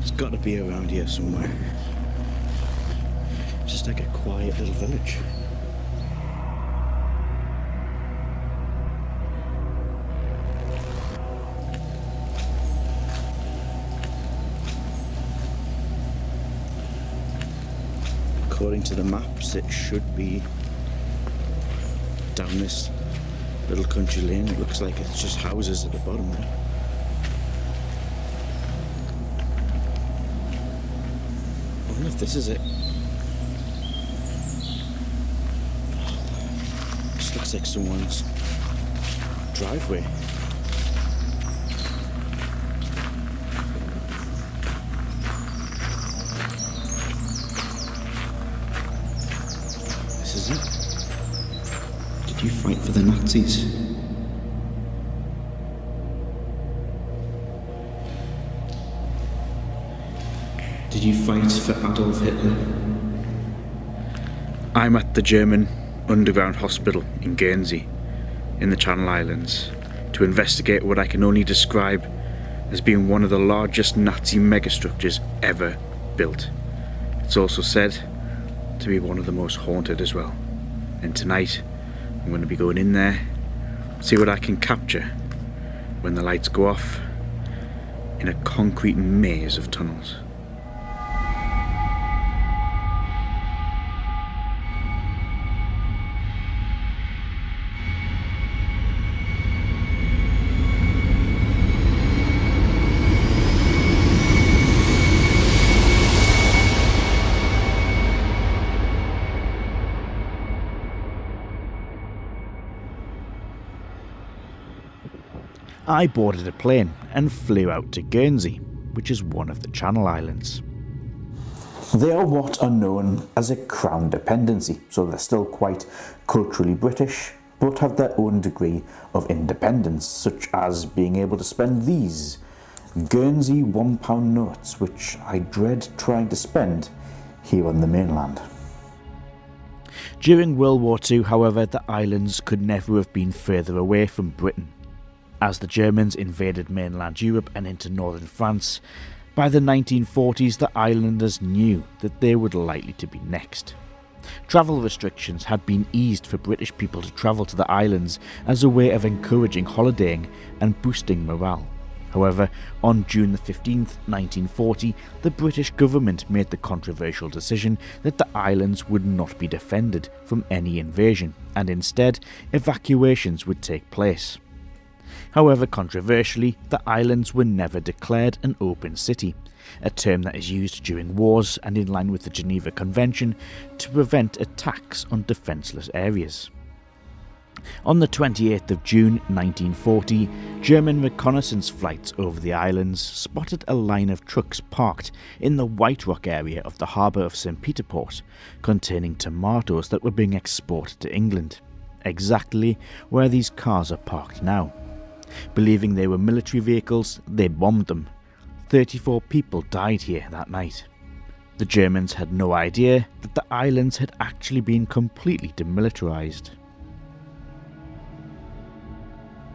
It's got to be around here somewhere. Just like a quiet little village. According to the maps, it should be down this little country lane. It looks like it's just houses at the bottom there. I wonder if this is it. This looks like someone's driveway. This is it. Did you fight for the Nazis? Did you fight for Adolf Hitler? I'm at the German underground hospital in Guernsey, in the Channel Islands, to investigate what I can only describe as being one of the largest Nazi megastructures ever built. It's also said to be one of the most haunted as well. And tonight, I'm going to be going in there, see what I can capture when the lights go off in a concrete maze of tunnels. I boarded a plane and flew out to Guernsey, which is one of the Channel Islands. They are what are known as a crown dependency, so they're still quite culturally British, but have their own degree of independence, such as being able to spend these Guernsey £1 notes, which I dread trying to spend here on the mainland. During World War II, however, the islands could never have been further away from Britain. As the Germans invaded mainland Europe and into northern France, by the 1940s the islanders knew that they were likely to be next. Travel restrictions had been eased for British people to travel to the islands as a way of encouraging holidaying and boosting morale. However, on June 15th, 1940, the British government made the controversial decision that the islands would not be defended from any invasion, and instead evacuations would take place. However, controversially, the islands were never declared an open city, a term that is used during wars and in line with the Geneva Convention to prevent attacks on defenceless areas. On the 28th of June 1940, German reconnaissance flights over the islands spotted a line of trucks parked in the White Rock area of the harbour of St. Peter Port, containing tomatoes that were being exported to England, exactly where these cars are parked now. Believing they were military vehicles, they bombed them. 34 people died here that night. The Germans had no idea that the islands had actually been completely demilitarised.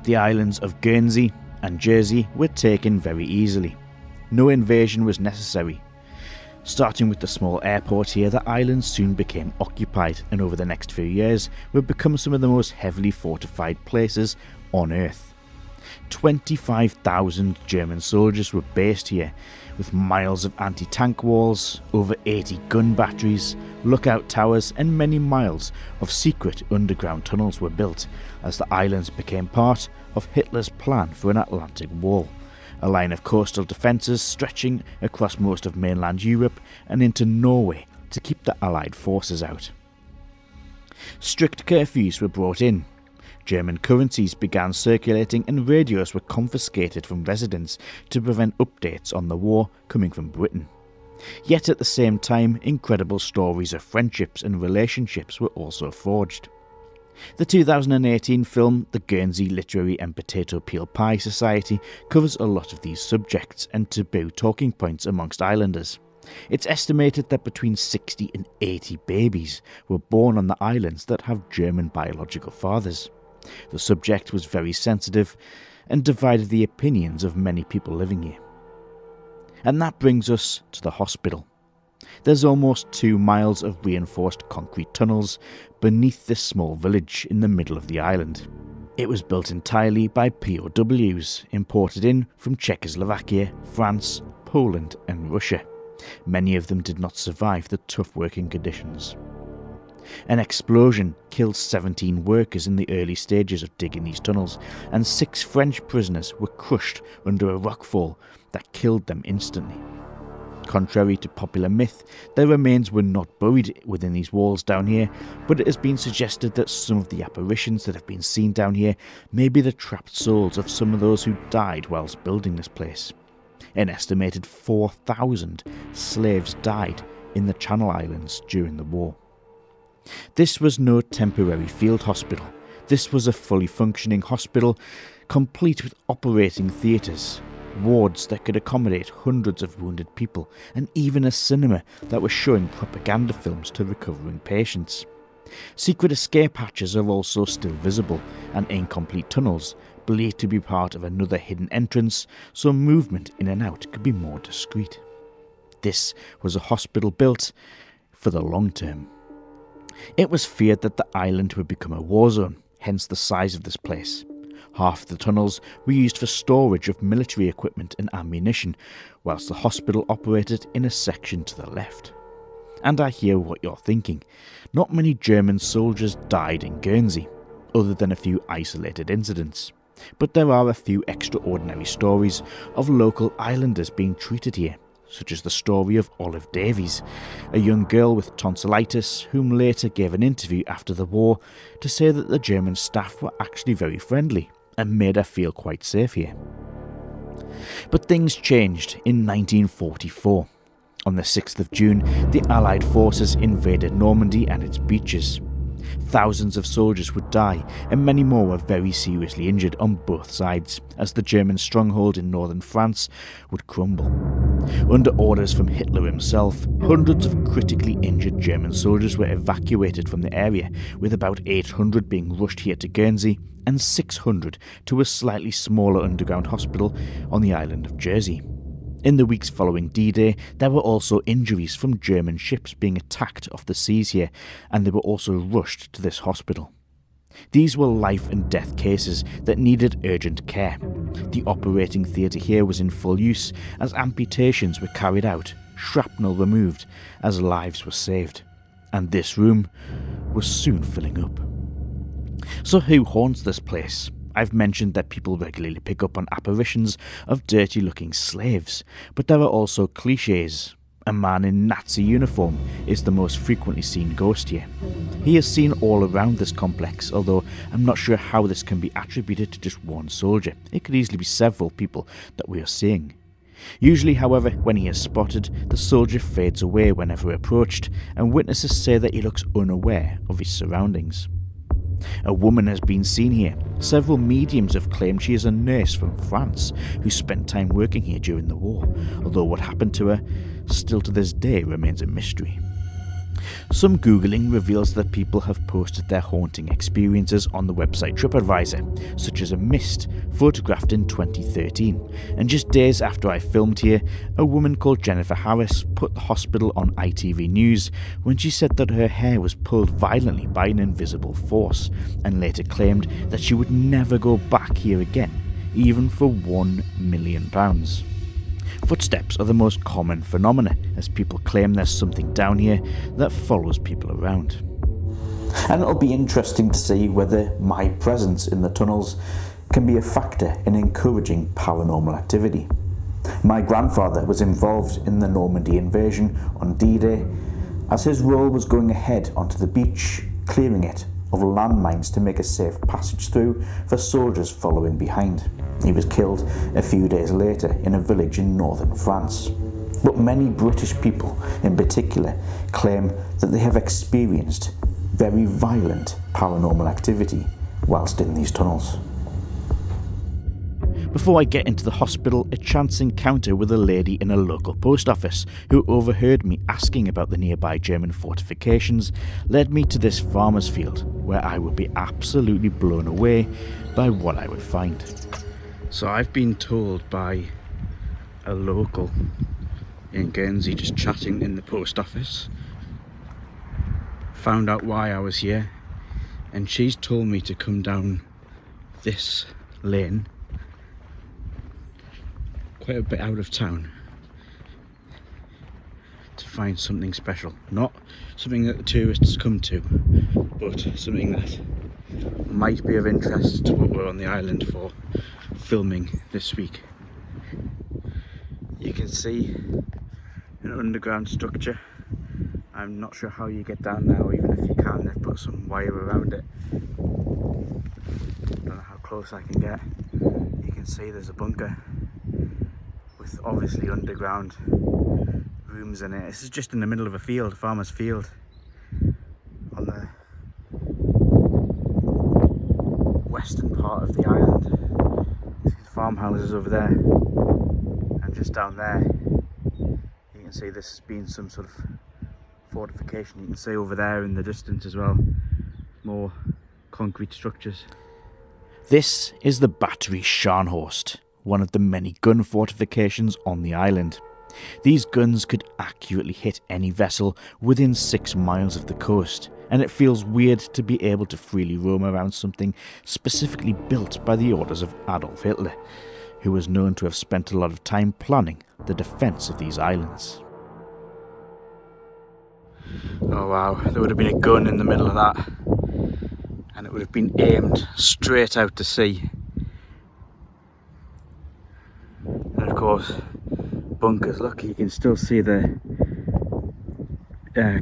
The islands of Guernsey and Jersey were taken very easily. No invasion was necessary. Starting with the small airport here, the islands soon became occupied, and over the next few years would become some of the most heavily fortified places on Earth. 25,000 German soldiers were based here, with miles of anti-tank walls, over 80 gun batteries, lookout towers, and many miles of secret underground tunnels were built as the islands became part of Hitler's plan for an Atlantic Wall, a line of coastal defences stretching across most of mainland Europe and into Norway to keep the Allied forces out. Strict curfews were brought in. German currencies began circulating and radios were confiscated from residents to prevent updates on the war coming from Britain. Yet at the same time, incredible stories of friendships and relationships were also forged. The 2018 film The Guernsey Literary and Potato Peel Pie Society covers a lot of these subjects and taboo talking points amongst islanders. It's estimated that between 60 and 80 babies were born on the islands that have German biological fathers. The subject was very sensitive and divided the opinions of many people living here. And that brings us to the hospital. There's almost 2 miles of reinforced concrete tunnels beneath this small village in the middle of the island. It was built entirely by POWs imported in from Czechoslovakia, France, Poland and Russia. Many of them did not survive the tough working conditions. An explosion killed 17 workers in the early stages of digging these tunnels, and 6 French prisoners were crushed under a rockfall that killed them instantly. Contrary to popular myth, their remains were not buried within these walls down here, but it has been suggested that some of the apparitions that have been seen down here may be the trapped souls of some of those who died whilst building this place. An estimated 4,000 slaves died in the Channel Islands during the war. This was no temporary field hospital. This was a fully functioning hospital, complete with operating theatres, wards that could accommodate hundreds of wounded people, and even a cinema that was showing propaganda films to recovering patients. Secret escape hatches are also still visible, and incomplete tunnels, believed to be part of another hidden entrance, so movement in and out could be more discreet. This was a hospital built for the long term. It was feared that the island would become a war zone, hence the size of this place. Half the tunnels were used for storage of military equipment and ammunition, whilst the hospital operated in a section to the left. And I hear what you're thinking. Not many German soldiers died in Guernsey, other than a few isolated incidents. But there are a few extraordinary stories of local islanders being treated here, such as the story of Olive Davies, a young girl with tonsillitis whom later gave an interview after the war to say that the German staff were actually very friendly and made her feel quite safe here. But things changed in 1944. On the 6th of June, the Allied forces invaded Normandy and its beaches. Thousands of soldiers would die, and many more were very seriously injured on both sides, as the German stronghold in northern France would crumble. Under orders from Hitler himself, hundreds of critically injured German soldiers were evacuated from the area, with about 800 being rushed here to Guernsey and 600 to a slightly smaller underground hospital on the island of Jersey. In the weeks following D-Day, there were also injuries from German ships being attacked off the seas here, and they were also rushed to this hospital. These were life and death cases that needed urgent care. The operating theatre here was in full use as amputations were carried out, shrapnel removed, as lives were saved. And this room was soon filling up. So who haunts this place? I've mentioned that people regularly pick up on apparitions of dirty-looking slaves, but there are also clichés. A man in Nazi uniform is the most frequently seen ghost here. He is seen all around this complex, although I'm not sure how this can be attributed to just one soldier. It could easily be several people that we are seeing. Usually, however, when he is spotted, the soldier fades away whenever approached, and witnesses say that he looks unaware of his surroundings. A woman has been seen here. Several mediums have claimed she is a nurse from France who spent time working here during the war, although what happened to her still to this day remains a mystery. Some Googling reveals that people have posted their haunting experiences on the website TripAdvisor, such as a mist photographed in 2013, and just days after I filmed here, a woman called Jennifer Harris put the hospital on ITV News when she said that her hair was pulled violently by an invisible force, and later claimed that she would never go back here again, even for £1 million. Footsteps are the most common phenomena, as people claim there's something down here that follows people around. And it'll be interesting to see whether my presence in the tunnels can be a factor in encouraging paranormal activity. My grandfather was involved in the Normandy invasion on D-Day, as his role was going ahead onto the beach, clearing it of landmines to make a safe passage through for soldiers following behind. He was killed a few days later in a village in northern France. But many British people in particular claim that they have experienced very violent paranormal activity whilst in these tunnels. Before I get into the hospital, a chance encounter with a lady in a local post office who overheard me asking about the nearby German fortifications led me to this farmer's field, where I would be absolutely blown away by what I would find. So I've been told by a local in Guernsey just chatting in the post office. Found out why I was here, and she's told me to come down this lane, quite a bit out of town, to find something special. Not something that the tourists come to, but something that might be of interest to what we're on the island for filming this week. You can see an underground structure. I'm not sure how you get down now, even if you can. They've put some wire around it. Don't know how close I can get. You can see there's a bunker with obviously underground rooms in it. This is just in the middle of a field, a farmer's field, on the western part of the island. You see the farmhouses over there, and just down there you can see this has been some sort of fortification. You can see over there in the distance as well, more concrete structures. This is the Batterie Scharnhorst, one of the many gun fortifications on the island. These guns could accurately hit any vessel within 6 miles of the coast, and it feels weird to be able to freely roam around something specifically built by the orders of Adolf Hitler, who was known to have spent a lot of time planning the defence of these islands. Oh wow, there would have been a gun in the middle of that, and it would have been aimed straight out to sea. And of course, bunkers. Look, you can still see the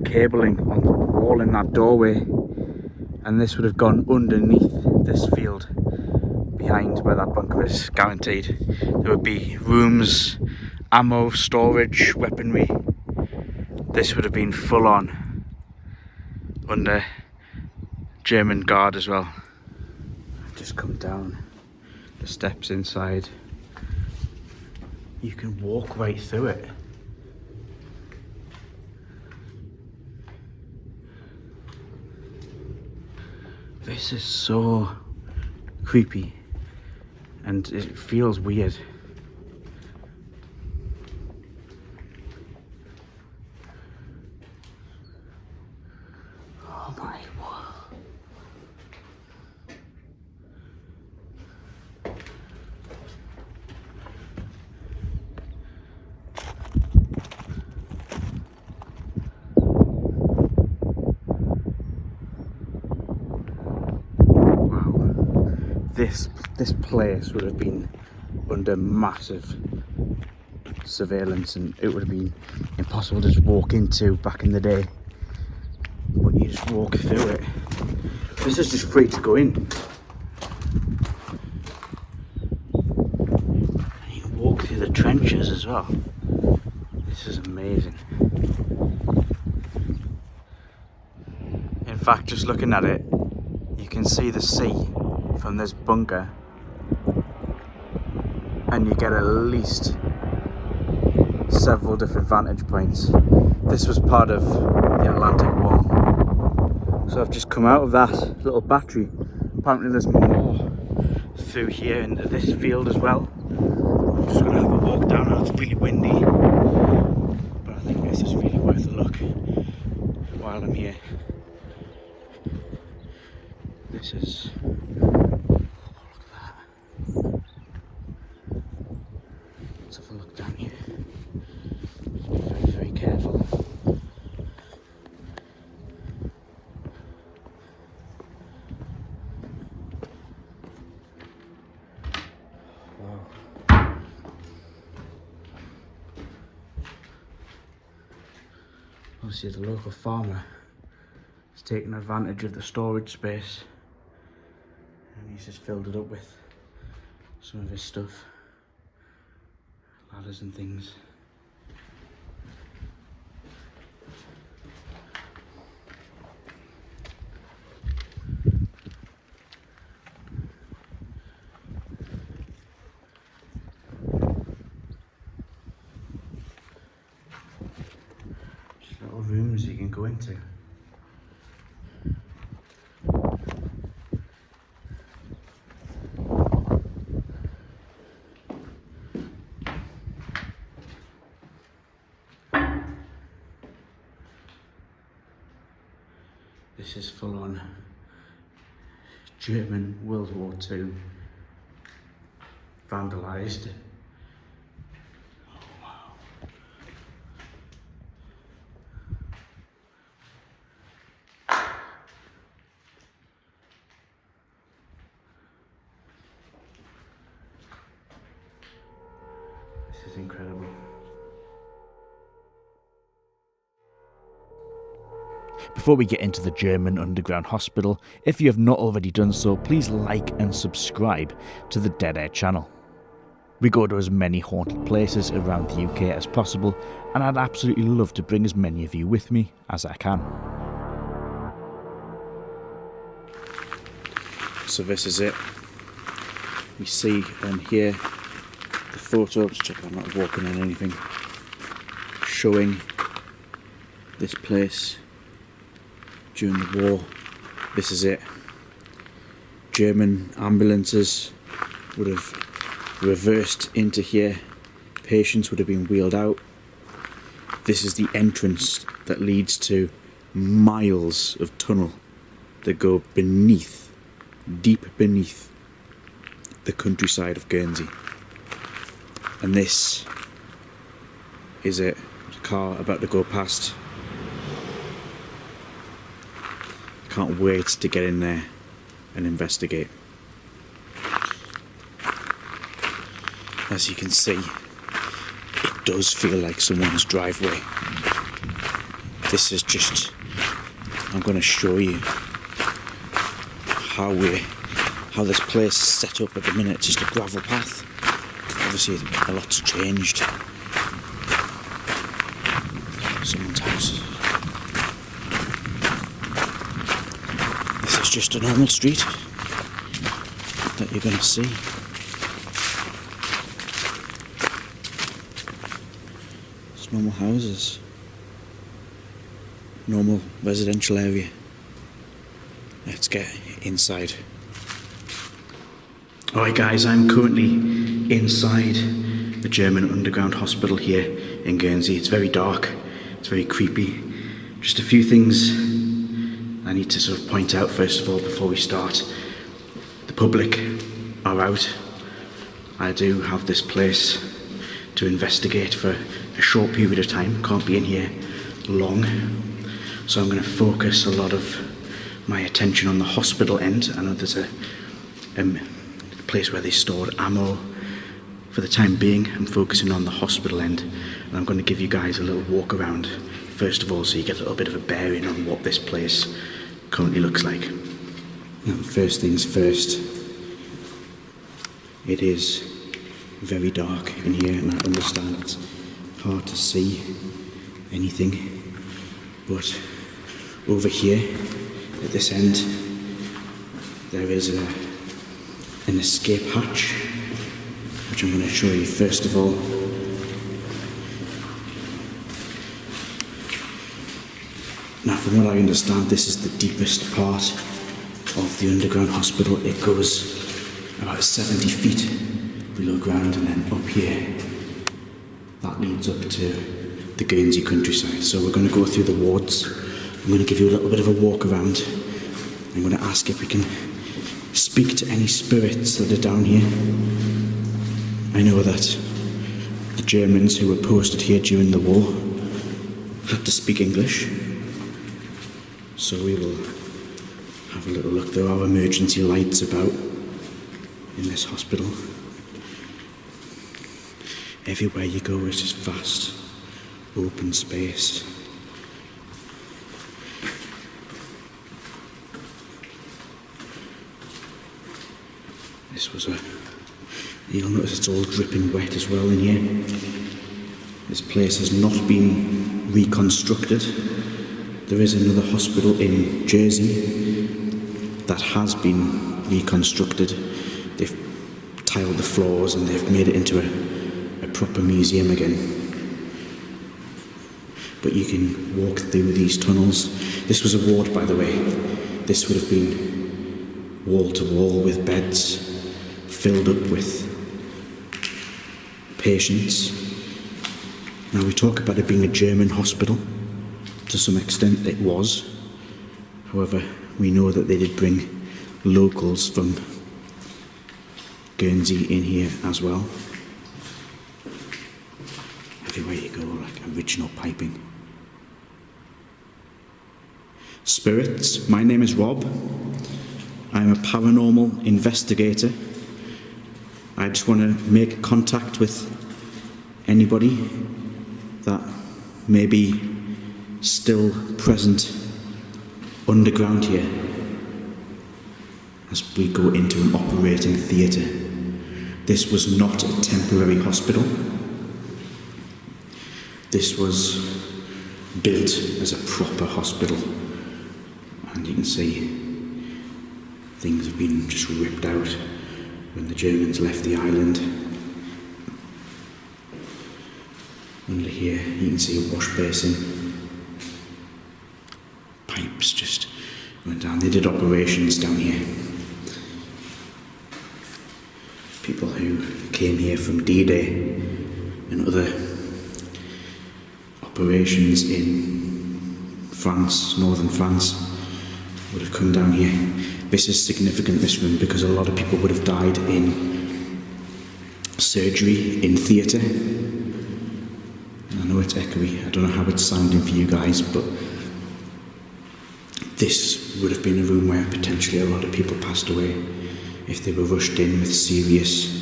cabling on the wall in that doorway, and this would have gone underneath this field behind where that bunker is, guaranteed. There would be rooms, ammo, storage, weaponry. This would have been full on under German guard as well. I've just come down the steps inside. You can walk right through it. This is so creepy, and it feels weird. Oh my word. This place would have been under massive surveillance, and it would have been impossible to just walk into back in the day. But you just walk through it. This is just free to go in. And you can walk through the trenches as well. This is amazing. In fact, just looking at it, you can see the sea from this bunker, and you get at least several different vantage points. This was part of the Atlantic Wall. So I've just come out of that little battery. Apparently there's more through here into this field as well. I'm just going to have a walk down now. It's really windy, but I think this is really worth a look while I'm here. This is... Let's have a look down here. Be very, very careful. Wow. Obviously the local farmer has taken advantage of the storage space, and he's just filled it up with some of his stuff. Ladders and things. Just little rooms you can go into. This is full on German World War II vandalised. Oh wow. This is incredible. Before we get into the German underground hospital, if you have not already done so, please like and subscribe to the Dead Air channel. We go to as many haunted places around the UK as possible, and I'd absolutely love to bring as many of you with me as I can. So this is it. We see on here the photos, check I'm not walking on anything, showing this place during the war. This is it. German ambulances would have reversed into here. Patients would have been wheeled out. This is the entrance that leads to miles of tunnel that go beneath, deep beneath the countryside of Guernsey. And this is it. There's a car about to go past. Can't wait to get in there and investigate. As you can see, it does feel like someone's driveway. This is just, I'm going to show you how this place is set up at the minute. It's just a gravel path. Obviously a lot's changed. Someone's house. This is just a normal street that you're going to see. It's normal houses. Normal residential area. Let's get inside. Alright guys, I'm currently inside the German underground hospital here in Guernsey. It's very dark, it's very creepy. Just a few things I need to sort of point out first of all before we start. The public are out. I do have this place to investigate for a short period of time, can't be in here long. So I'm going to focus a lot of my attention on the hospital end. I know there's a place where they stored ammo. For the time being, I'm focusing on the hospital end, and I'm going to give you guys a little walk around first of all so you get a little bit of a bearing on what this place currently looks like. Now, first things first, it is very dark in here, and I understand it's hard to see anything, but over here at this end there is an escape hatch, which I'm going to show you first of all. Now, from what I understand, this is the deepest part of the underground hospital. It goes about 70 feet below ground, and then up here that leads up to the Guernsey countryside. So we're going to go through the wards. I'm going to give you a little bit of a walk around. I'm going to ask if we can speak to any spirits that are down here. I know that the Germans who were posted here during the war had to speak English, so we will have a little look. There are emergency lights about in this hospital. Everywhere you go is just vast, open space. This was you'll notice it's all dripping wet as well in here. This place has not been reconstructed. There is another hospital in Jersey that has been reconstructed. They've tiled the floors and they've made it into a proper museum again. But you can walk through these tunnels. This was a ward, by the way. This would have been wall to wall with beds filled up with patients. Now, we talk about it being a German hospital. To some extent it was. However, we know that they did bring locals from Guernsey in here as well. Everywhere you go, like original piping. Spirits, my name is Rob. I'm a paranormal investigator. I just want to make contact with anybody that may be still present underground here as we go into an operating theatre. This was not a temporary hospital. This was built as a proper hospital, and you can see things have been just ripped out when the Germans left the island. Under here you can see a wash basin. Pipes just went down. They did operations down here. People who came here from D-Day and other operations in France, northern France, would have come down here. This is significant, this room, because a lot of people would have died in surgery, in theatre. I know it's echoey, I don't know how it's sounding for you guys, but this would have been a room where potentially a lot of people passed away if they were rushed in with serious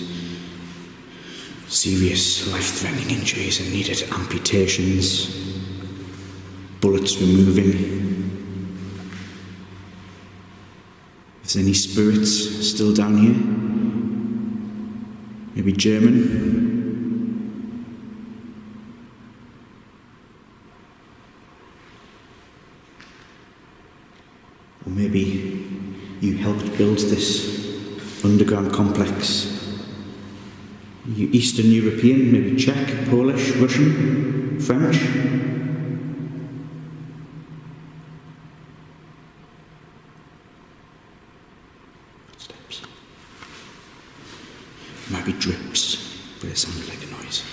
life-threatening injuries and needed amputations, bullets removing. If there's any spirits still down here, maybe German. Or maybe you helped build this underground complex. You Eastern European, maybe Czech, Polish, Russian, French. Footsteps. Might be drips, but it sounded like a noise.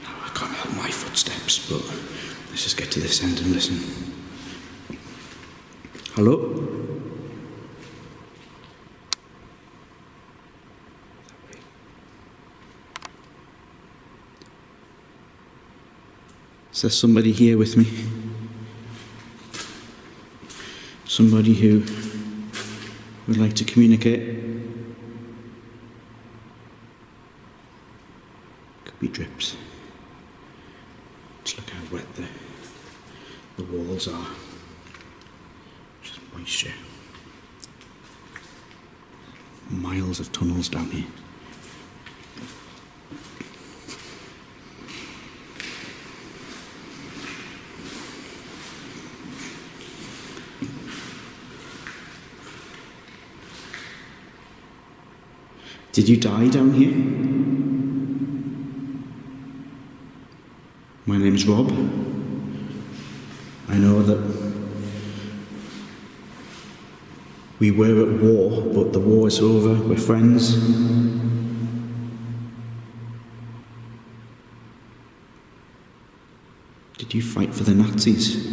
Now, I can't help my footsteps, but let's just get to this end and listen. Hello? Is there somebody here with me? Somebody who would like to communicate? Could be drips. Just look how wet the walls are. Just moisture. Miles of tunnels down here. Did you die down here? My name's Rob. I know that we were at war, but the war is over. We're friends. Did you fight for the Nazis?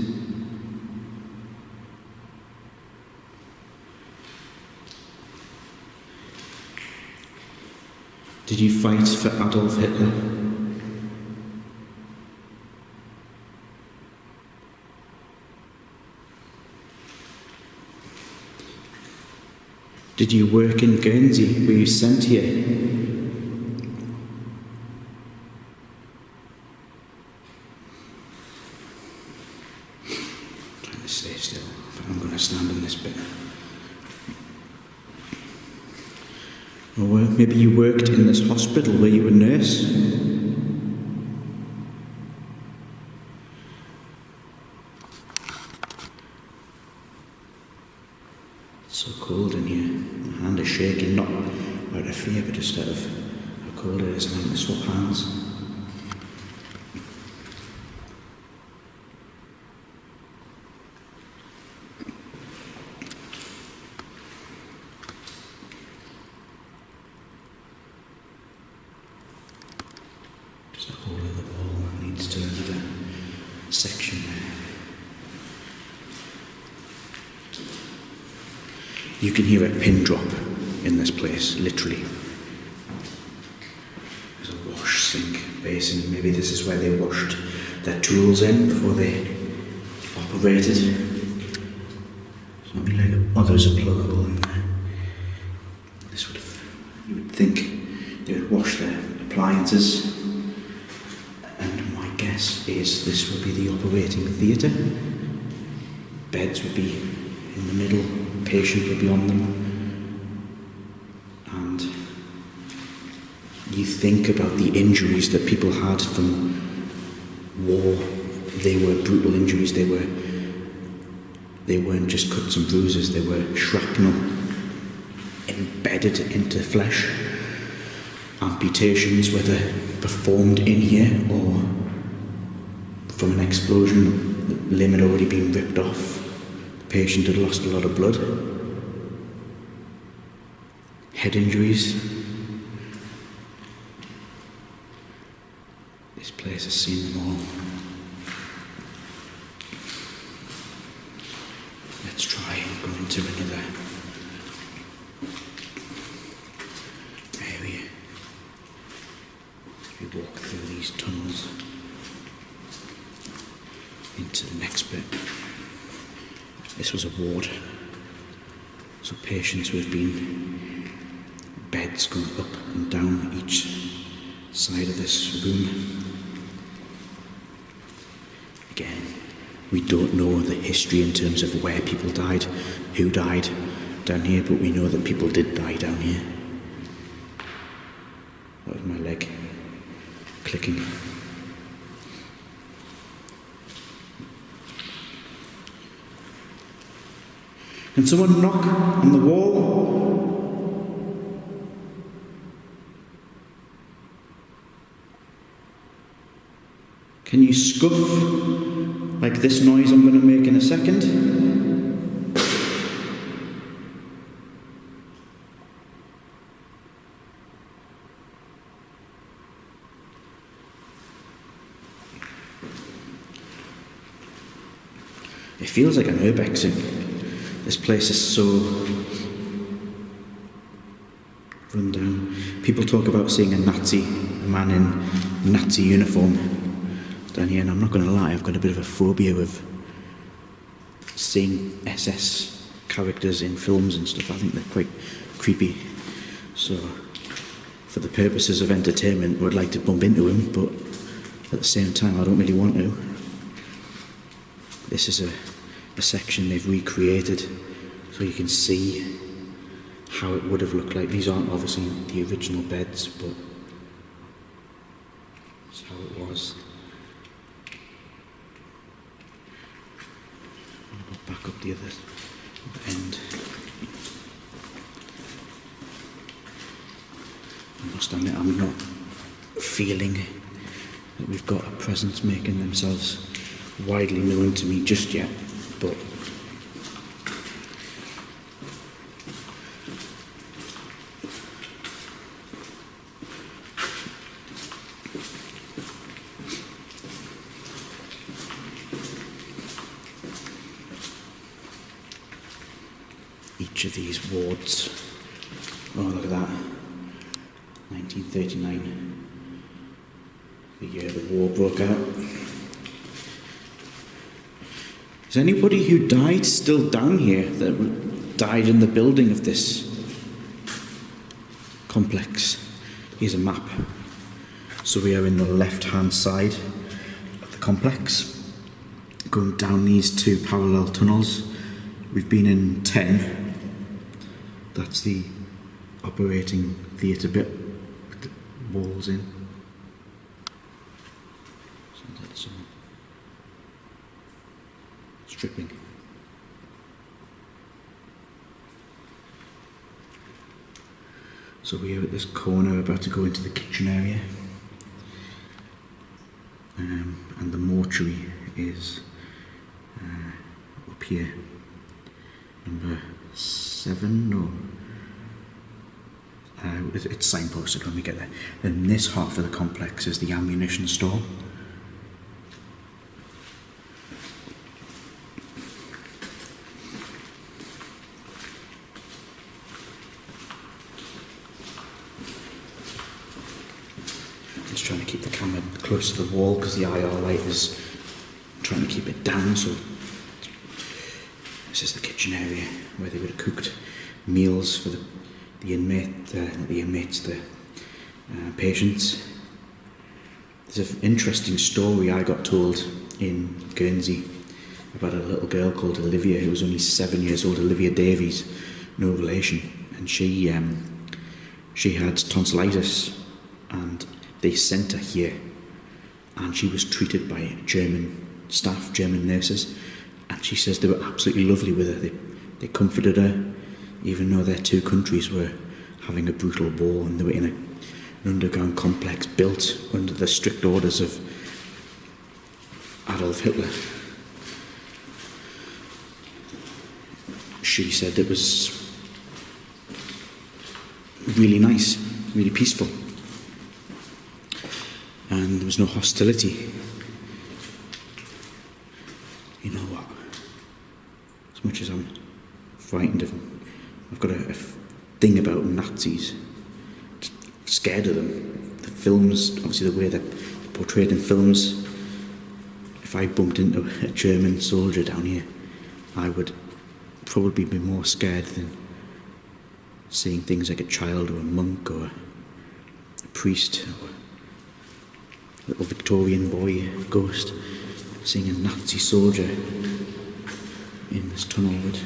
Did you fight for Adolf Hitler? Did you work in Guernsey? Were you sent here? I'm trying to stay still, but I'm going to stand in this bit. Or maybe you worked in this hospital. Were you a nurse? It's so cold in here. My hand is shaking, not out of fear, but just out of how cold it is, and I want to swap hands. There's a hole in the wall that leads to another section there. You can hear a pin drop in this place, literally. There's a wash sink basin. Maybe this is where they washed their tools in before they operated. Something like there's a plug hole in there. This would have, you would think they would wash their appliances. And my guess is this would be the operating theatre. Beds would be in the middle, patient would be on them. And you think about the injuries that people had from war. They were brutal injuries. They weren't just cuts and bruises. They were shrapnel embedded into flesh. Amputations, whether performed in here or from an explosion, the limb had already been ripped off. The patient had lost a lot of blood. Head injuries. This place has seen them all. Let's try and go into another area. We walk through these tunnels into the next bit. This was a ward. So patients who have been beds going up and down each side of this room. Again, we don't know the history in terms of where people died, who died down here, but we know that people did die down here. That was my leg clicking. Can someone knock on the wall? Can you scuff like this noise I'm going to make in a second? It feels like I'm urbexing. This place is so run down. People talk about seeing a man in Nazi uniform down here, and I'm not going to lie, I've got a bit of a phobia of seeing SS characters in films and stuff. I think they're quite creepy. So, for the purposes of entertainment, I would like to bump into him, but at the same time, I don't really want to. This is a section they've recreated so you can see how it would have looked like. These aren't obviously the original beds, but that's how it was. I'll go back up the other end. I must admit, I'm not feeling that we've got a presence making themselves widely known to me just yet, but each of these wards, oh look at that, 1939, the year the war broke out. Is anybody who died still down here that died in the building of this complex? Here's a map. So we are in the left-hand side of the complex, going down these two parallel tunnels. We've been in 10. That's the operating theatre bit with the walls in. Sounds like someone stripping. So we are at this corner, about to go into the kitchen area, and the mortuary is up here, number 7, or it's signposted when we get there. And this half of the complex is the ammunition store. close to the wall because the IR light is trying to keep it down. So this is the kitchen area where they would have cooked meals for the patients. There's an interesting story I got told in Guernsey about a little girl called Olivia who was only 7 years old, Olivia Davies, no relation, and she had tonsillitis, and they sent her here, and she was treated by German staff, German nurses, and she says they were absolutely lovely with her. They comforted her, even though their two countries were having a brutal war, and they were in an underground complex built under the strict orders of Adolf Hitler. She said it was really nice, really peaceful, and there was no hostility. You know what? As much as I'm frightened of them, I've got a thing about Nazis. Scared of them. The films, obviously the way they're portrayed in films. If I bumped into a German soldier down here, I would probably be more scared than seeing things like a child or a monk or a priest or a little Victorian boy ghost. Seeing a Nazi soldier in this tunnel would...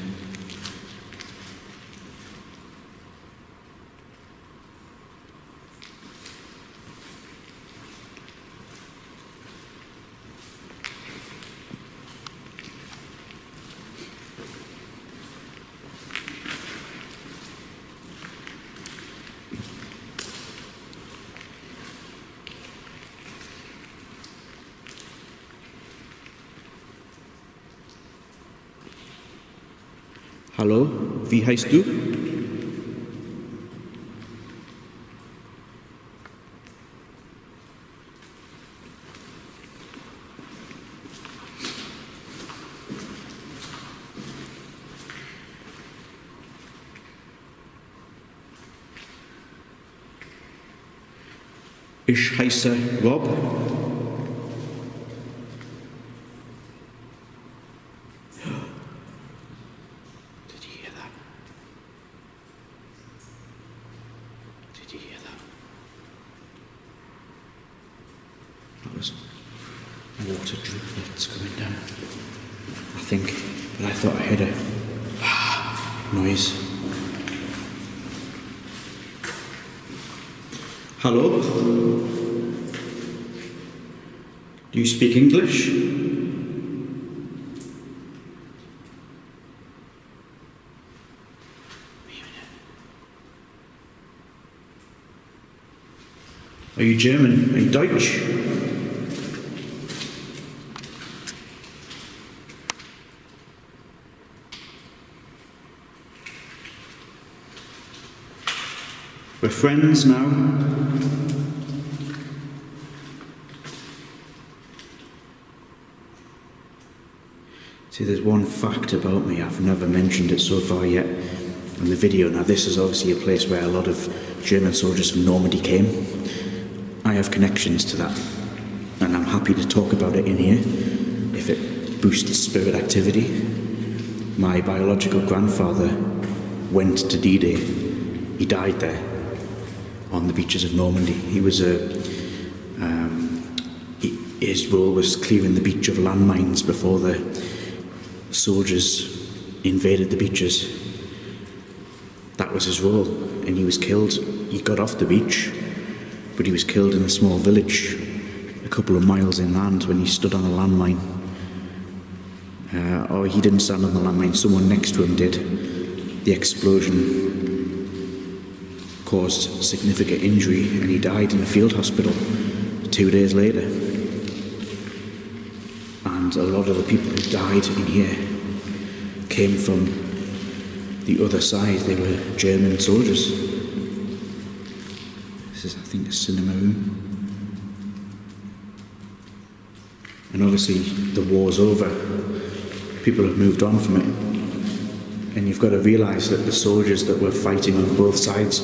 Hallo, wie heißt du? Ich heiße Rob. Water droplets coming down, I think, but I thought I heard a noise. Hello? Do you speak English? Are you German? Are you Deutsch? We're friends now. See, there's one fact about me, I've never mentioned it so far yet in the video. Now, this is obviously a place where a lot of German soldiers from Normandy came. I have connections to that, and I'm happy to talk about it in here if it boosts spirit activity. My biological grandfather went to D-Day. He died there on the beaches of Normandy. He was his role was clearing the beach of landmines before the soldiers invaded the beaches. That was his role, and he was killed. He got off the beach, but he was killed in a small village a couple of miles inland when he stood on a landmine. Or he didn't stand on the landmine, someone next to him did. The explosion caused significant injury, and he died in a field hospital 2 days later. And a lot of the people who died in here came from the other side. They were German soldiers. This is, I think, a cinema room. And obviously the war's over. People have moved on from it. And you've got to realise that the soldiers that were fighting on both sides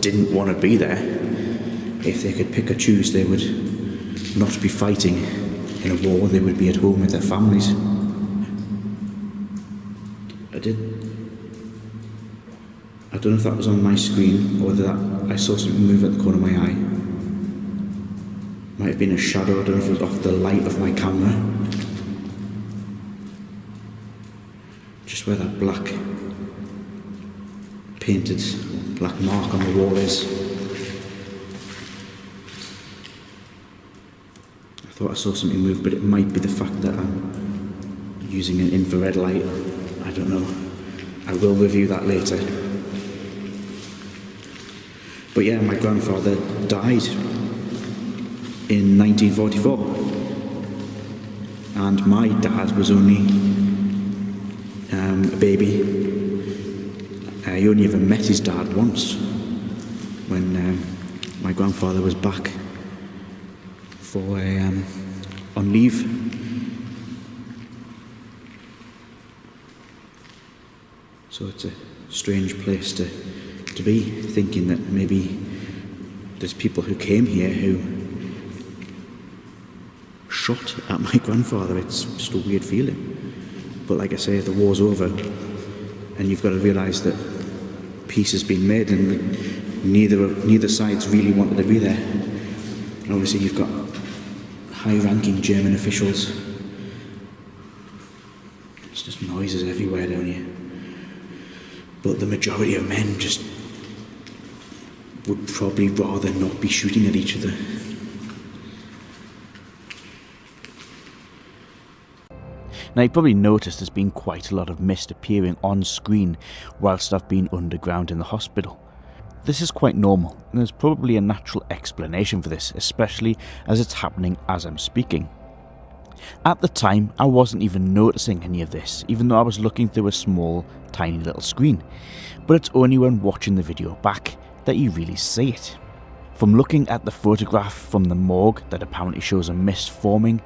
didn't want to be there. If they could pick or choose, they would not be fighting in a war. They would be at home with their families. I don't know if that was on my screen or that I saw something move at the corner of my eye. Might have been a shadow. I don't know if it was off the light of my camera. Just where that black painted black mark on the wall is. I thought I saw something move, but it might be the fact that I'm using an infrared light. I don't know. I will review that later. But yeah, my grandfather died in 1944, and my dad was only a baby. He only ever met his dad once when my grandfather was back for on leave. So it's a strange place to be, thinking that maybe there's people who came here who shot at my grandfather. It's just a weird feeling. But like I say, the war's over, and you've got to realise that peace has been made, and neither sides really wanted to be there. And obviously you've got high-ranking German officials. It's just noises everywhere down here. But the majority of men just would probably rather not be shooting at each other. Now, you've probably noticed there's been quite a lot of mist appearing on screen whilst I've been underground in the hospital. This is quite normal, and there's probably a natural explanation for this, especially as it's happening as I'm speaking. At the time, I wasn't even noticing any of this, even though I was looking through a small, tiny little screen. But it's only when watching the video back that you really see it. From looking at the photograph from the morgue that apparently shows a mist forming,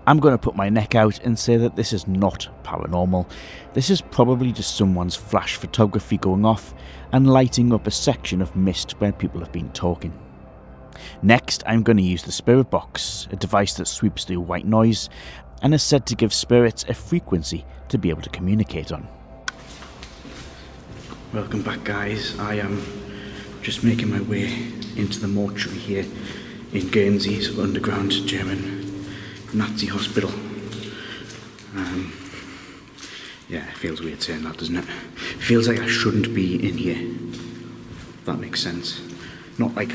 I'm going to put my neck out and say that this is not paranormal. This is probably just someone's flash photography going off and lighting up a section of mist where people have been talking. Next, I'm going to use the spirit box, a device that sweeps through white noise and is said to give spirits a frequency to be able to communicate on. Welcome back, guys. I am just making my way into the mortuary here in Guernsey, so underground German Nazi hospital. Yeah, it feels weird saying that, doesn't it? It feels like I shouldn't be in here. If that makes sense. Not like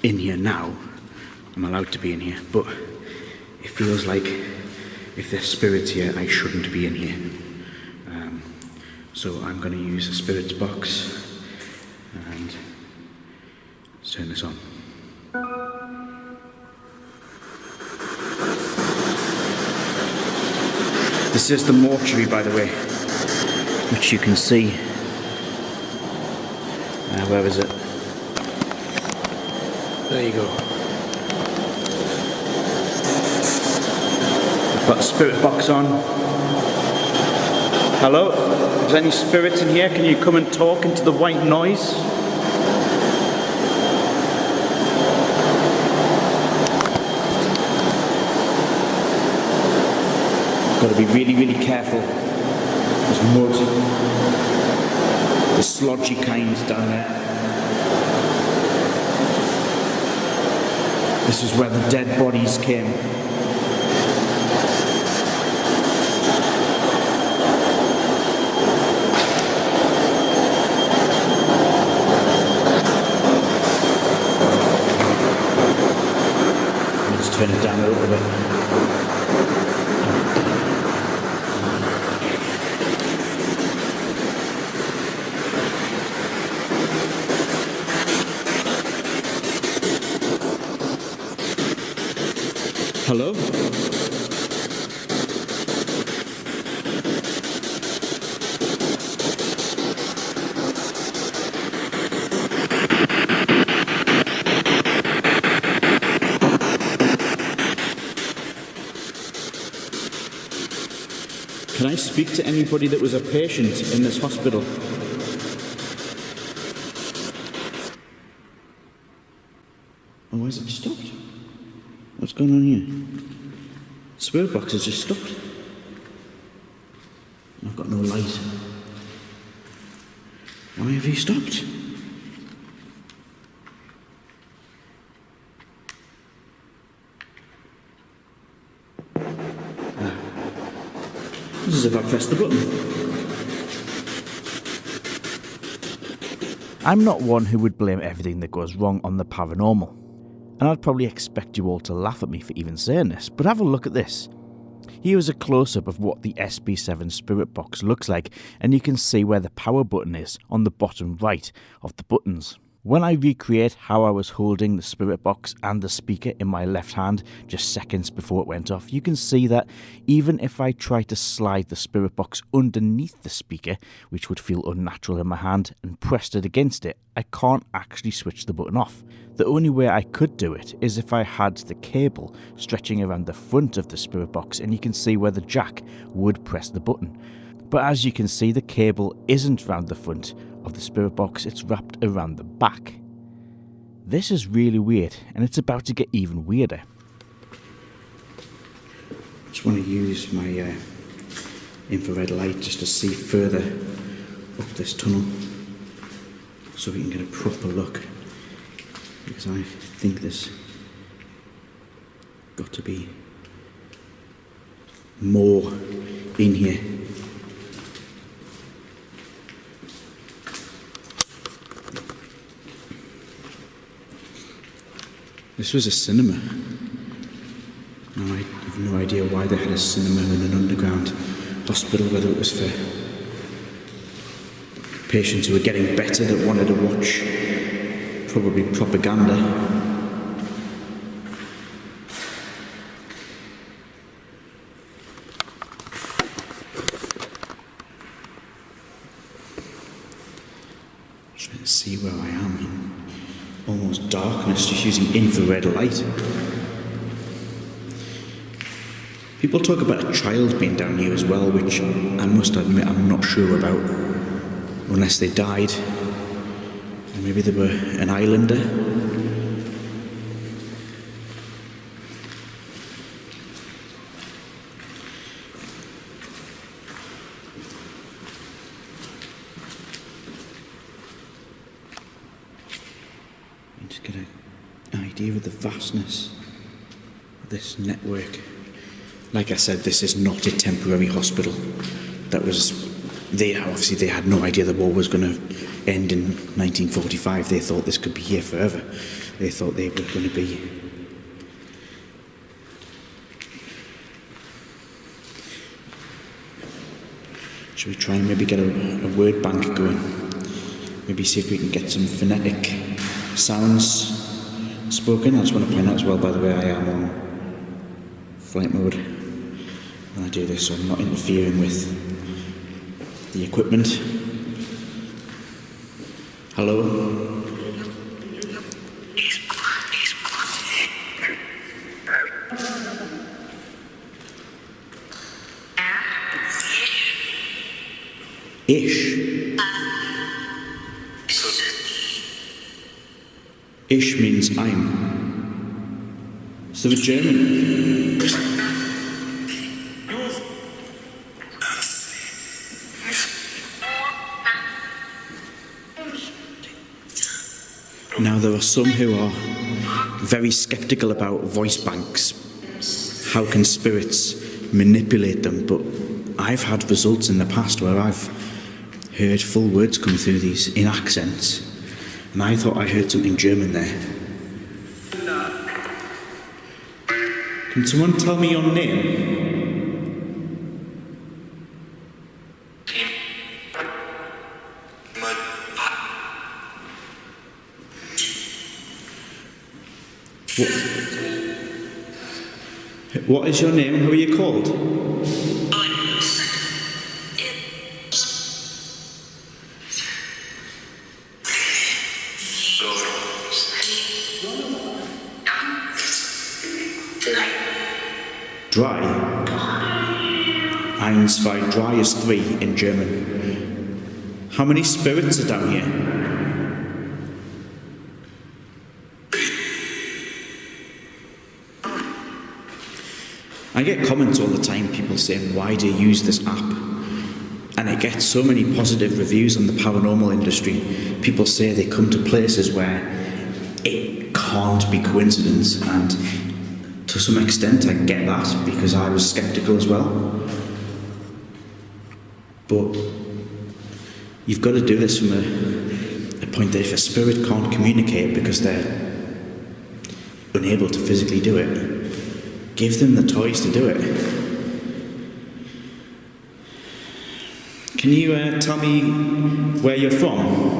in here now. I'm allowed to be in here, but it feels like if there's spirits here, I shouldn't be in here. So I'm going to use a spirits box and let's turn this on. This is the mortuary, by the way, which you can see. Where is it? There you go. I've got the spirit box on. Hello? Is there any spirits in here? Can you come and talk into the white noise? Got to be really, really careful. There's mud, the sludgy kind down there. This is where the dead bodies came. Let's turn it down a little bit. Hello? Can I speak to anybody that was a patient in this hospital? Oh, why is it stopped? What's going on here? The spirit box has just stopped. I've got no light. Why have you stopped? This is as if I pressed the button. I'm not one who would blame everything that goes wrong on the paranormal, and I'd probably expect you all to laugh at me for even saying this, but have a look at this. Here is a close-up of what the SB7 spirit box looks like, and you can see where the power button is on the bottom right of the buttons. When I recreate how I was holding the spirit box and the speaker in my left hand just seconds before it went off, you can see that even if I try to slide the spirit box underneath the speaker, which would feel unnatural in my hand, and pressed it against it, I can't actually switch the button off. The only way I could do it is if I had the cable stretching around the front of the spirit box, and you can see where the jack would press the button. But as you can see, the cable isn't round the front of the spirit box, it's wrapped around the back. This is really weird, and it's about to get even weirder. I just want to use my infrared light just to see further up this tunnel so we can get a proper look, because I think there's got to be more in here. This was a cinema. Now, I have no idea why they had a cinema in an underground hospital, whether it was for patients who were getting better that wanted to watch probably propaganda. Trying to see where I am in almost darkness, just using infrared light. People talk about a child being down here as well, which I must admit I'm not sure about, unless they died. Or maybe they were an islander. Just get an idea of the vastness of this network. Like I said, this is not a temporary hospital. They had no idea the war was going to end in 1945. They thought this could be here forever. They thought they were going to be Should we try and maybe get a word bank going? Maybe see if we can get some phonetic sounds spoken. I just want to point out as well, by the way, I am on flight mode when I do this, so I'm not interfering with the equipment. Hello? Ish. Ish means I'm. So the German. Now there are some who are very sceptical about voice banks. How can spirits manipulate them? But I've had results in the past where I've heard full words come through these in accents, and I thought I heard something German there. Can someone tell me your name? What is your name? Who are you called? Drei. Eins, zwei, drei is 3 in German. How many spirits are down here? I get comments all the time, people saying, why do you use this app? And it gets so many positive reviews on the paranormal industry. People say they come to places where it can't be coincidence, and to some extent I get that, because I was sceptical as well. But you've got to do this from a point that if a spirit can't communicate because they're unable to physically do it, give them the toys to do it. Can you tell me where you're from?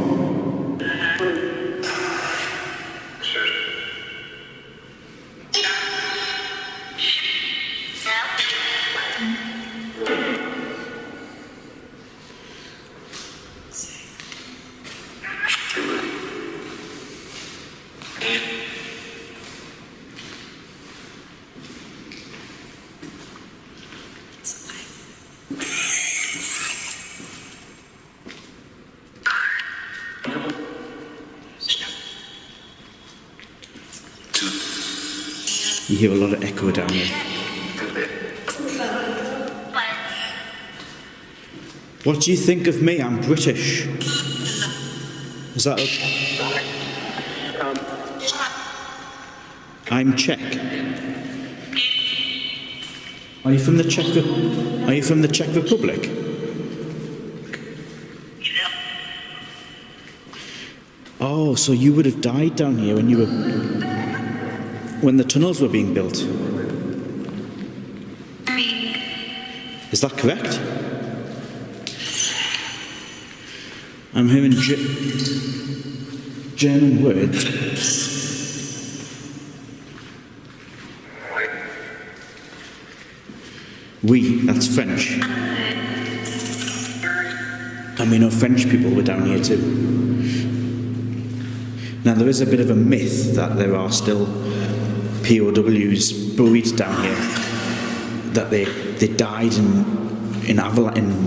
You hear a lot of echo down here. What do you think of me? I'm British. Is that okay? I'm Czech. Are you from the Czech Republic? Oh, so you would have died down here when the tunnels were being built. Is that correct? I'm hearing German words. Oui, that's French. And we know French people were down here too. Now there is a bit of a myth that there are still POWs buried down here, that they died in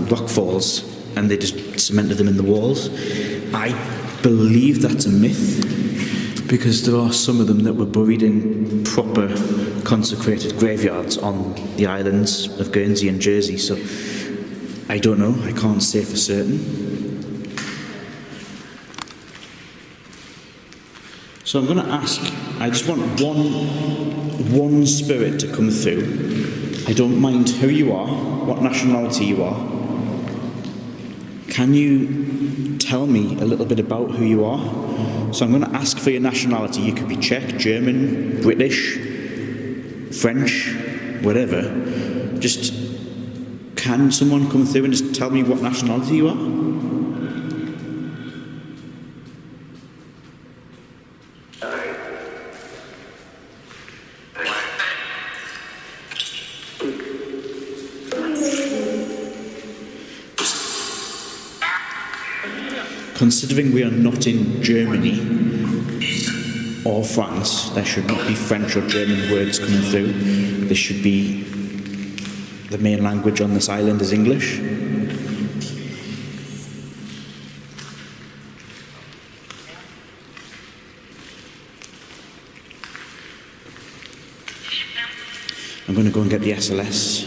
rockfalls and they just cemented them in the walls. I believe that's a myth, because there are some of them that were buried in proper consecrated graveyards on the islands of Guernsey and Jersey, so I don't know, I can't say for certain. So I'm going to ask, I just want one spirit to come through. I don't mind who you are, what nationality you are. Can you tell me a little bit about who you are? So I'm going to ask for your nationality. You could be Czech, German, British, French, whatever. Just, can someone come through and just tell me what nationality you are? Considering we are not in Germany or France, there should not be French or German words coming through. There should be, the main language on this island is English. I'm going to go and get the SLS.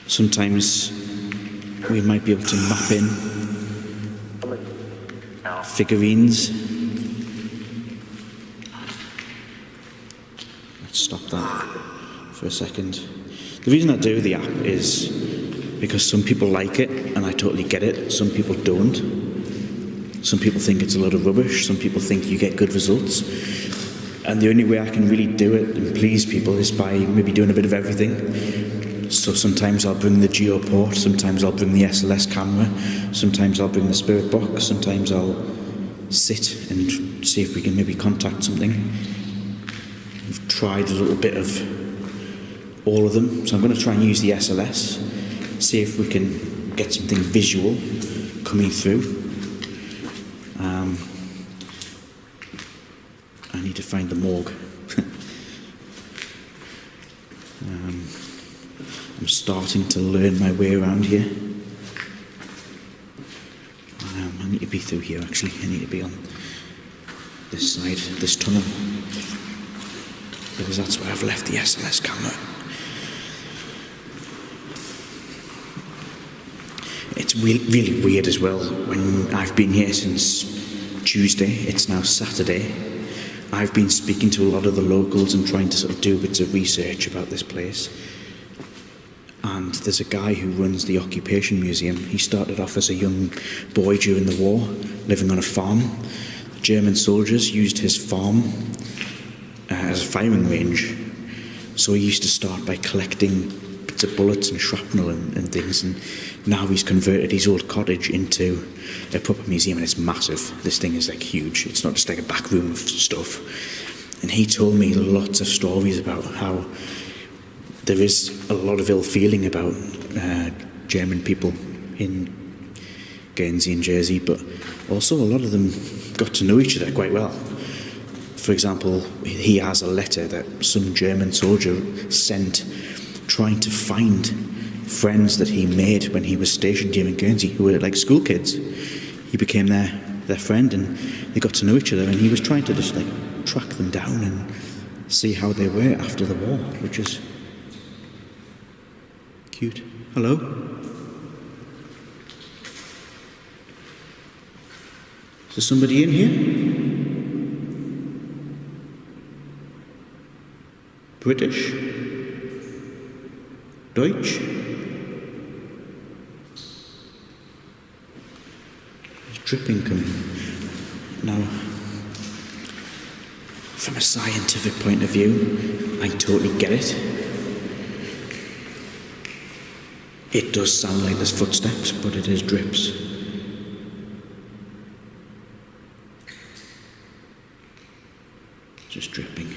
Sometimes we might be able to map in figurines. Let's stop that for a second. The reason I do the app is because some people like it, and I totally get it. Some people don't. Some people think it's a load of rubbish. Some people think you get good results. And the only way I can really do it and please people is by maybe doing a bit of everything. So sometimes I'll bring the geoport, sometimes I'll bring the SLS camera, sometimes I'll bring the spirit box, sometimes I'll sit and see if we can maybe contact something. We've tried a little bit of all of them, so I'm going to try and use the SLS, see if we can get something visual coming through. I need to find the morgue. I'm starting to learn my way around here. I need to be through here actually. I need to be on this side, this tunnel. because that's where I've left the SLS camera. It's really weird as well, when I've been here since Tuesday, it's now Saturday. I've been speaking to a lot of the locals and trying to sort of do bits of research about this place. And there's a guy who runs the Occupation Museum. He started off as a young boy during the war, living on a farm. German soldiers used his farm as a firing range. So he used to start by collecting bits of bullets and shrapnel and things, and now he's converted his old cottage into a proper museum, and it's massive. This thing is like huge. It's not just like a back room of stuff. And he told me lots of stories about how there is a lot of ill feeling about German people in Guernsey and Jersey, but also a lot of them got to know each other quite well. For example, he has a letter that some German soldier sent trying to find friends that he made when he was stationed here in Guernsey, who were like school kids. He became their friend, and they got to know each other, and he was trying to just like track them down and see how they were after the war, which is cute. Hello? Is there somebody in here? British? Deutsch? There's dripping coming. Now, from a scientific point of view, I totally get it. It does sound like there's footsteps, but it is drips. Just dripping.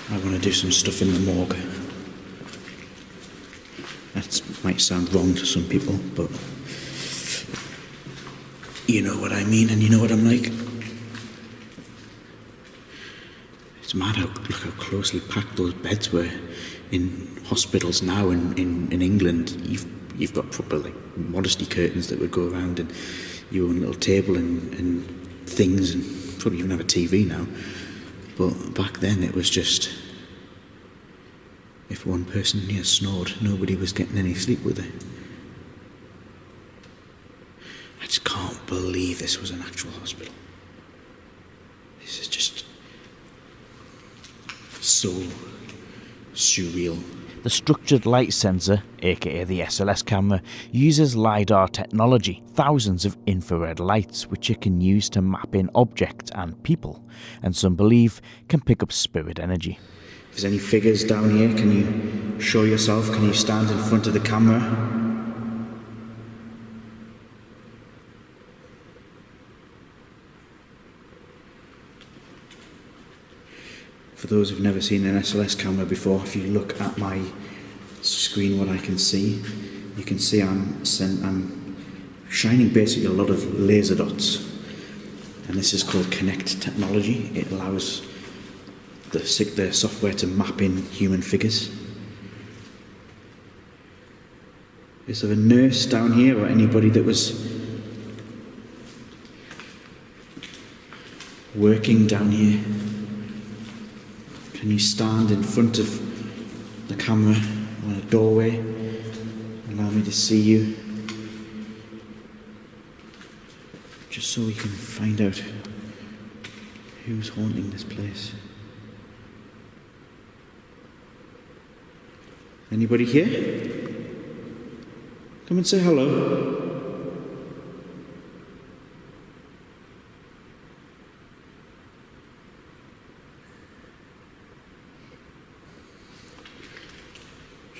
I want to do some stuff in the morgue. That might sound wrong to some people, but you know what I mean, and you know what I'm like. It's mad look how closely packed those beds were in hospitals now in England. You've got proper like modesty curtains that would go around, and your own little table and things, and probably even have a TV now. But back then it was just, if one person here snored, nobody was getting any sleep with it. I just can't believe this was an actual hospital. This is just so surreal. The structured light sensor, aka the SLS camera, uses LiDAR technology, thousands of infrared lights which it can use to map in objects and people, and some believe can pick up spirit energy. If there's any figures down here, can you show yourself? Can you stand in front of the camera? For those who've never seen an SLS camera before, if you look at my screen, what I can see, you can see I'm shining basically a lot of laser dots, and this is called Connect technology. It allows the software to map in human figures. Is there a nurse down here, or anybody that was working down here? Can you stand in front of the camera on a doorway? Allow me to see you. Just so we can find out who's haunting this place. Anybody here? Come and say hello.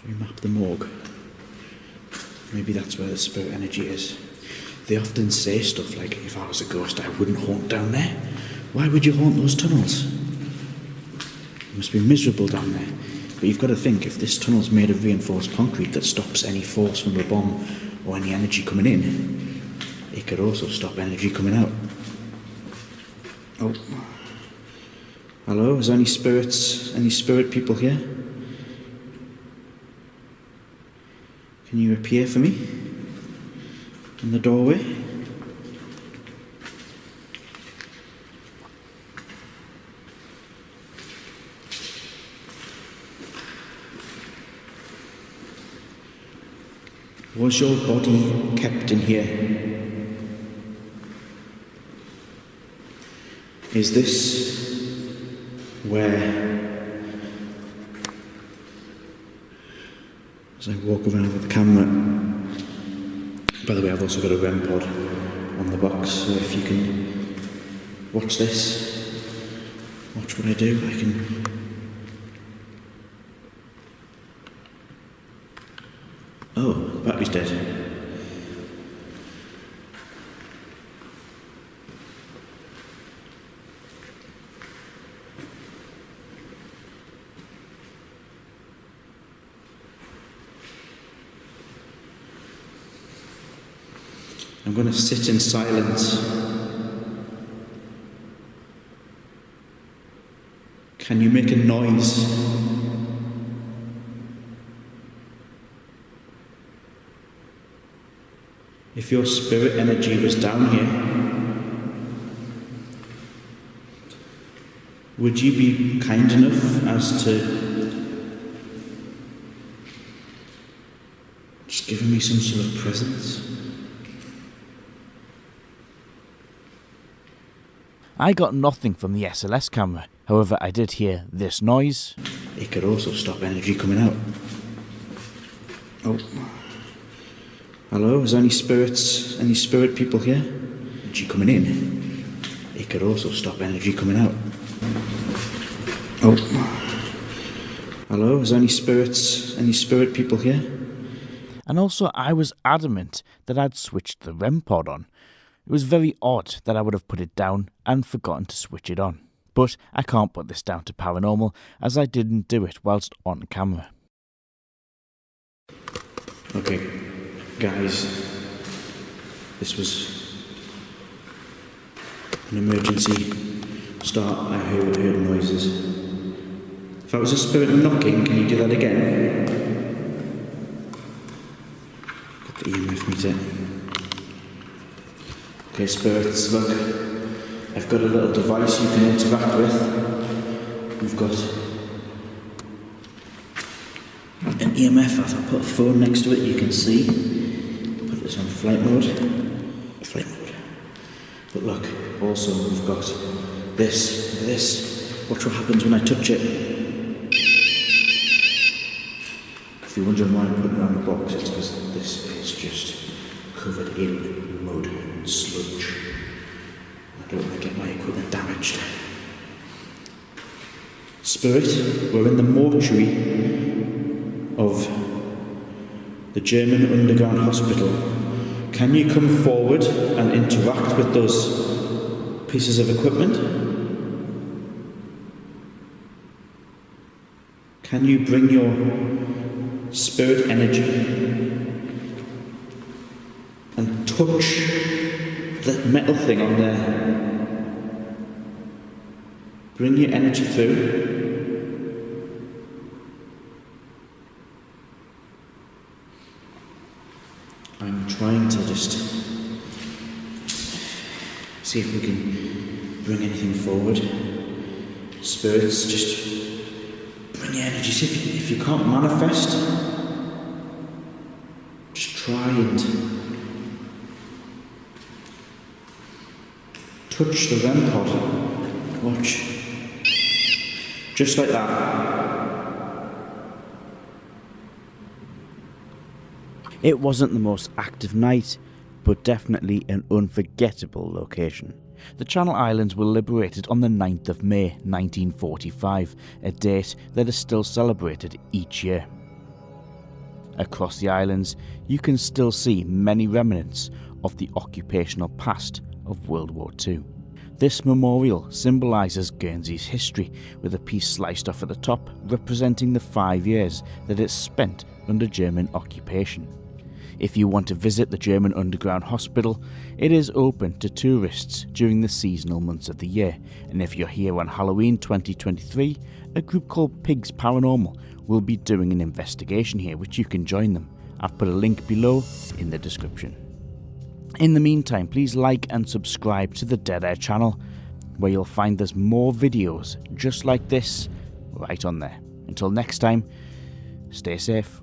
We map the morgue. Maybe that's where the spirit energy is. They often say stuff like, if I was a ghost, I wouldn't haunt down there. Why would you haunt those tunnels? It must be miserable down there. But you've got to think, if this tunnel's made of reinforced concrete that stops any force from a bomb or any energy coming in, it could also stop energy coming out. Oh. Hello, is there any spirits, any spirit people here? Can you appear for me in the doorway? Was your body kept in here? Is this where, as I walk around with the camera, by the way, I've also got a REM pod on the box, so if you can watch this, watch what I do, I can... Oh, battery's dead. I'm going to sit in silence. Can you make a noise? If your spirit energy was down here, would you be kind enough as to just give me some sort of presence? I got nothing from the SLS camera, however I did hear this noise. It could also stop energy coming out. Oh. Hello, is there any spirit people here? Energy coming in. It could also stop energy coming out. Oh. Hello, is there any spirit people here? And also I was adamant that I'd switched the REM pod on. It was very odd that I would have put it down and forgotten to switch it on. But I can't put this down to paranormal, as I didn't do it whilst on camera. Okay, guys, this was an emergency start. I heard noises. If I was a spirit knocking, can you do that again? Got the EMF meter. Okay, spirits, look, I've got a little device you can interact with. We've got an EMF. If I put a phone next to it, you can see. Put this on flight mode. But look, also we've got this. Watch what happens when I touch it. If you're wondering why I'm putting it on the box, it's because this is just covered in mud and sludge. I don't want to get my equipment damaged. Spirit, we're in the mortuary of the German underground hospital. Can you come forward and interact with those pieces of equipment? Can you bring your spirit energy and touch that metal thing on there? Bring your energy through. I'm trying to just see if we can bring anything forward. Spirits, just bring your energy. See if you can't manifest, just try and touch the REM pod. Watch. Just like that. It wasn't the most active night, but definitely an unforgettable location. The Channel Islands were liberated on the 9th of May 1945, a date that is still celebrated each year. Across the islands, you can still see many remnants of the occupational past of World War II. This memorial symbolises Guernsey's history, with a piece sliced off at the top representing the 5 years that it spent under German occupation. If you want to visit the German Underground Hospital, it is open to tourists during the seasonal months of the year, and if you're here on Halloween 2023, a group called Pigs Paranormal will be doing an investigation here, which you can join them I've put a link below in the description. In the meantime, please like and subscribe to the Dead Air channel, where you'll find there's more videos just like this right on there. Until next time, stay safe.